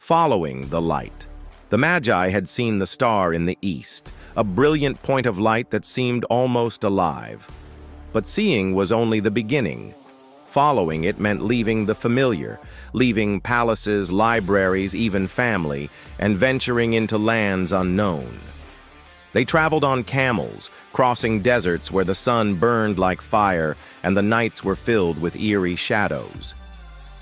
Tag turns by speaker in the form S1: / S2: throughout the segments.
S1: following the light. The Magi had seen the star in the east, a brilliant point of light that seemed almost alive. But seeing was only the beginning. Following it meant leaving the familiar, leaving palaces, libraries, even family, and venturing into lands unknown. They traveled on camels, crossing deserts where the sun burned like fire and the nights were filled with eerie shadows.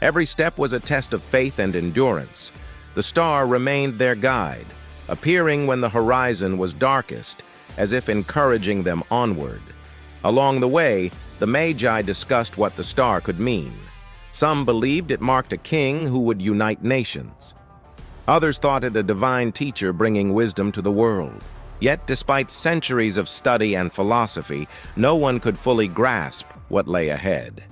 S1: Every step was a test of faith and endurance. The star remained their guide, appearing when the horizon was darkest, as if encouraging them onward. Along the way, the Magi discussed what the star could mean. Some believed it marked a king who would unite nations. Others thought it a divine teacher bringing wisdom to the world. Yet, despite centuries of study and philosophy, no one could fully grasp what lay ahead.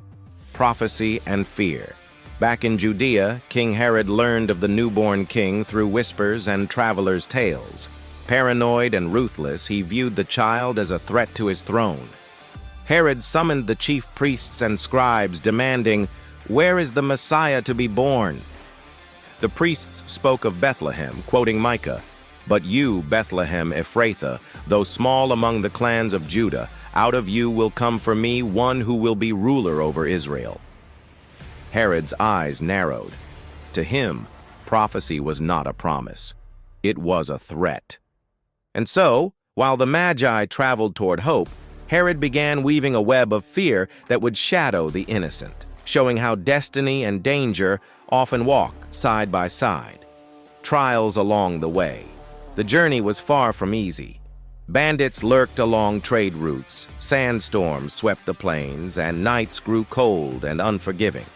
S1: Prophecy and fear. Back in Judea, King Herod learned of the newborn king through whispers and travelers' tales. Paranoid and ruthless, he viewed the child as a threat to his throne. Herod summoned the chief priests and scribes, demanding, "Where is the Messiah to be born?" The priests spoke of Bethlehem, quoting Micah, "But you, Bethlehem Ephrathah, though small among the clans of Judah, out of you will come for me one who will be ruler over Israel." Herod's eyes narrowed. To him, prophecy was not a promise. It was a threat. And so, while the Magi traveled toward hope, Herod began weaving a web of fear that would shadow the innocent, showing how destiny and danger often walk side by side. Trials along the way. The journey was far from easy. Bandits lurked along trade routes, sandstorms swept the plains, and nights grew cold and unforgiving.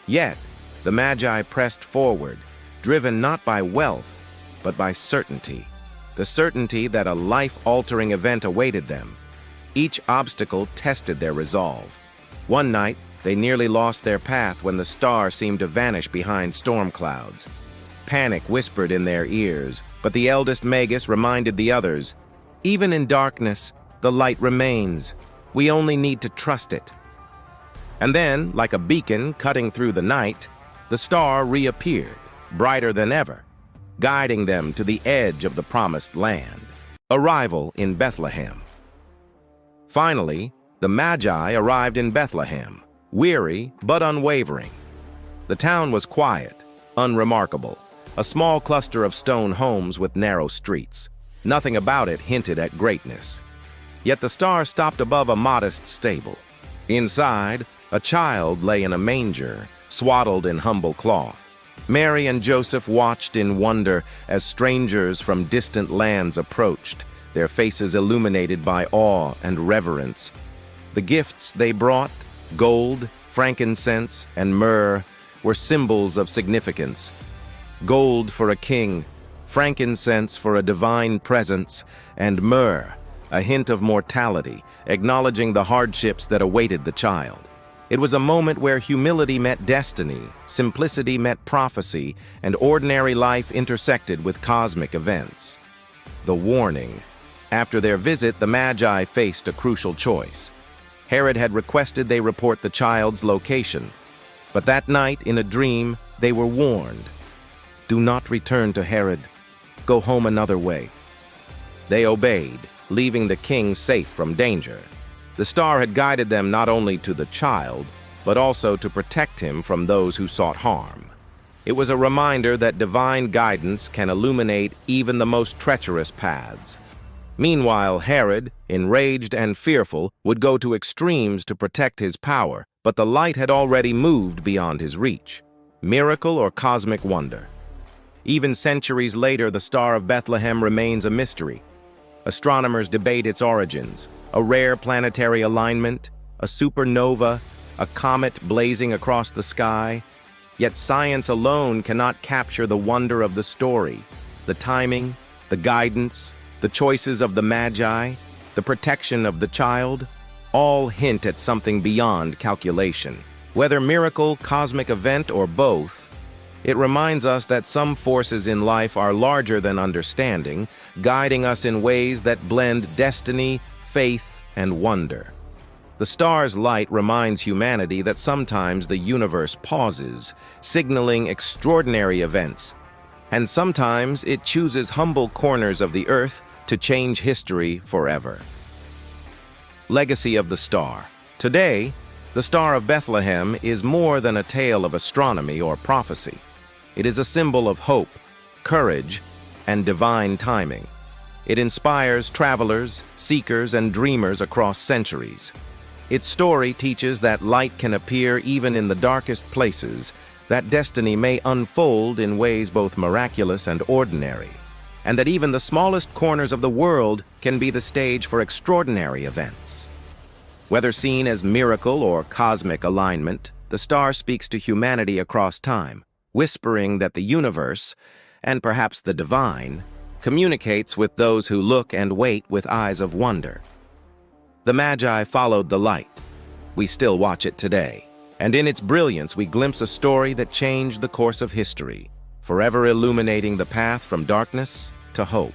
S1: Yet, the Magi pressed forward, driven not by wealth, but by certainty. The certainty that a life-altering event awaited them. Each obstacle tested their resolve. One night, they nearly lost their path when the star seemed to vanish behind storm clouds. Panic whispered in their ears, but the eldest Magus reminded the others, "Even in darkness, the light remains. We only need to trust it." And then, like a beacon cutting through the night, the star reappeared, brighter than ever, guiding them to the edge of the promised land. Arrival in Bethlehem. Finally, the Magi arrived in Bethlehem, weary but unwavering. The town was quiet, unremarkable, a small cluster of stone homes with narrow streets. Nothing about it hinted at greatness. Yet the star stopped above a modest stable. Inside, a child lay in a manger, swaddled in humble cloth. Mary and Joseph watched in wonder as strangers from distant lands approached, their faces illuminated by awe and reverence. The gifts they brought, gold, frankincense, and myrrh, were symbols of significance. Gold for a king, frankincense for a divine presence, and myrrh, a hint of mortality, acknowledging the hardships that awaited the child. It was a moment where humility met destiny, simplicity met prophecy, and ordinary life intersected with cosmic events. The warning. After their visit, the Magi faced a crucial choice. Herod had requested they report the child's location, but that night, in a dream, they were warned. "Do not return to Herod. Go home another way." They obeyed, leaving the king safe from danger. The star had guided them not only to the child, but also to protect him from those who sought harm. It was a reminder that divine guidance can illuminate even the most treacherous paths. Meanwhile, Herod, enraged and fearful, would go to extremes to protect his power, but the light had already moved beyond his reach. Miracle or cosmic wonder? Even centuries later, the Star of Bethlehem remains a mystery. Astronomers debate its origins: a rare planetary alignment, a supernova, a comet blazing across the sky. Yet science alone cannot capture the wonder of the story. The timing, the guidance, the choices of the Magi, the protection of the child, all hint at something beyond calculation. Whether miracle, cosmic event, or both, it reminds us that some forces in life are larger than understanding, guiding us in ways that blend destiny, faith, and wonder. The star's light reminds humanity that sometimes the universe pauses, signaling extraordinary events. And sometimes it chooses humble corners of the earth to change history forever. Legacy of the Star. Today, the Star of Bethlehem is more than a tale of astronomy or prophecy. It is a symbol of hope, courage, and divine timing. It inspires travelers, seekers, and dreamers across centuries. Its story teaches that light can appear even in the darkest places, that destiny may unfold in ways both miraculous and ordinary, and that even the smallest corners of the world can be the stage for extraordinary events. Whether seen as miracle or cosmic alignment, the star speaks to humanity across time, whispering that the universe, and perhaps the divine, communicates with those who look and wait with eyes of wonder. The Magi followed the light. We still watch it today, and in its brilliance we glimpse a story that changed the course of history, forever illuminating the path from darkness to hope.